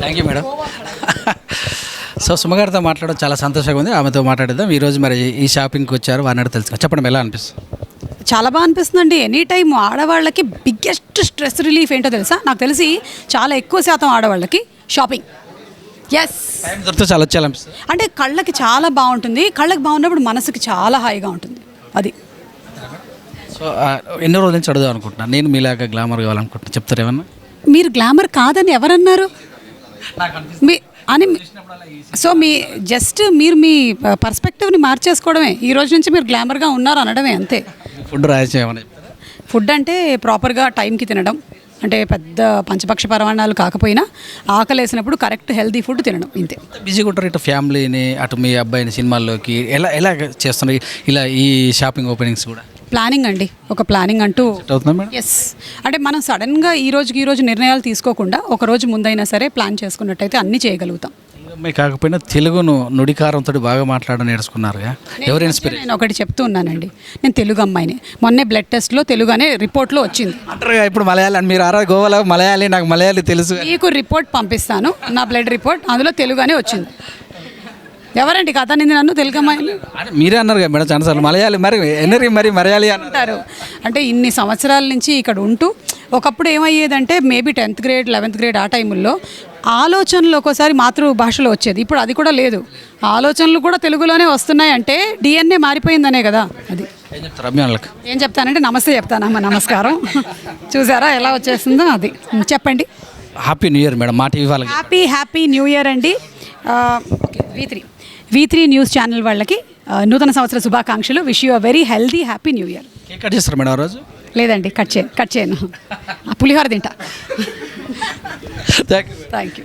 Thank you madam. So సుమగారితో మాట్లాడడం చాలా సంతోషంగా ఉంది. ఆమెతో మాట్లాడిద్దాం. ఈరోజు మరి ఈ షాపింగ్కి వచ్చారు, వారిని తెలుసుకో చెప్పండి ఎలా అనిపిస్తుంది? చాలా బాగా అనిపిస్తుందండి. ఎనీ టైం ఆడవాళ్ళకి బిగ్గెస్ట్ స్ట్రెస్ రిలీఫ్ ఏంటో తెలుసా? నాకు తెలిసి చాలా ఎక్కువ శాతం ఆడవాళ్ళకి షాపింగ్. ఎస్, టైం దొరికితే చాలా వచ్చేయాలనిపిస్తుంది. అంటే కళ్ళకి చాలా బాగుంటుంది. కళ్ళకి బాగున్నప్పుడు మనసుకి చాలా హాయిగా ఉంటుంది. అది సో ఎన్నో రోజుల నుంచి అడుగుదాం అనుకుంటున్నాను. నేను మీలాగా గ్లామర్ కావాలనుకుంటున్నాను. చెప్తారు ఏమన్నా? మీరు గ్లామర్ కాదని ఎవరన్నారు? మీ అని సో మీరు మీ పర్స్పెక్టివ్ని మార్చేసుకోవడమే. ఈ రోజు నుంచి మీరు గ్లామర్గా ఉన్నారు అనడమే, అంతే. ఫుడ్ రాయచ్చు ఏమన్నా చెప్తారా? ఫుడ్ అంటే ప్రాపర్గా టైంకి తినడం, అంటే పెద్ద పంచపక్ష పరమాణాలు కాకపోయినా ఆకలి వేసినప్పుడు కరెక్ట్ హెల్తీ ఫుడ్ తినడం, ఇంతే. బిజీగా ఉంటారు. ఇటు ఫ్యామిలీని అటు మీ అబ్బాయిని సినిమాల్లోకి ఎలా చేస్తున్నారు ఇలా ఈ షాపింగ్ ఓపెనింగ్స్ కూడా? ప్లానింగ్ అండి, ఒక ప్లానింగ్ అంటూ. అవుతుందా మేడం? ఎస్, అంటే మనం సడన్గా ఈ రోజు నిర్ణయాలు తీసుకోకుండా ఒక రోజు ముందైనా సరే ప్లాన్ చేసుకున్నట్టయితే అన్నీ చేయగలుగుతాం. అమ్మాయి కాకపోయినా తెలుగును నుడికారంతో బాగా మాట్లాడడం నేర్చుకున్నారుగా. ఎవరు ఇన్స్పిరేషన్? నేను ఒకటి చెప్తూ ఉన్నానండి, నేను తెలుగు అమ్మాయిని. మొన్నే బ్లడ్ టెస్ట్లో తెలుగు అనే రిపోర్ట్లో వచ్చింది. అంటారుగా ఇప్పుడు మలయాళీ అని. మీరు గోవాలో మలయాళీ, నాకు మలయాళీ తెలుసు. మీకు రిపోర్ట్ పంపిస్తాను, నా బ్లడ్ రిపోర్ట్, అందులో తెలుగు అనే వచ్చింది. ఎవరండి కథ నింది నన్ను తెలుగు అమ్మాయిని? మీరే అన్నారు కదా మేడం చాలాసార్లు మలయాళీ, మరి ఎన్నరీ మరి మలయాళీ అంటారు. అంటే ఇన్ని సంవత్సరాల నుంచి ఇక్కడ ఉంటూ ఒకప్పుడు ఏమయ్యేదంటే maybe 10th grade 11th grade ఆ టైముల్లో ఆలోచనలు ఒక్కోసారి మాతృభాషలో వచ్చేది. ఇప్పుడు అది కూడా లేదు. ఆలోచనలు కూడా తెలుగులోనే వస్తున్నాయి. అంటే డిఎన్ఏ మారిపోయిందనే కదా. అది ఏం చెప్తానంటే నమస్తే చెప్తానమ్మా, నమస్కారం. చూసారా ఎలా వచ్చేస్తుందో? అది చెప్పండి. హ్యాపీ న్యూ ఇయర్ మేడం మా టీవీ వాళ్ళకి. హ్యాపీ న్యూ ఇయర్ అండి. V3 న్యూస్ ఛానల్ వాళ్ళకి నూతన సంవత్సర శుభాకాంక్షలు. Wish you a very healthy happy new year. Cake cut చేస్తారు మేడం ఆ రోజు? లేదండి, కట్ చేయను. పులిహోర తింటా. Thank you. Thank you.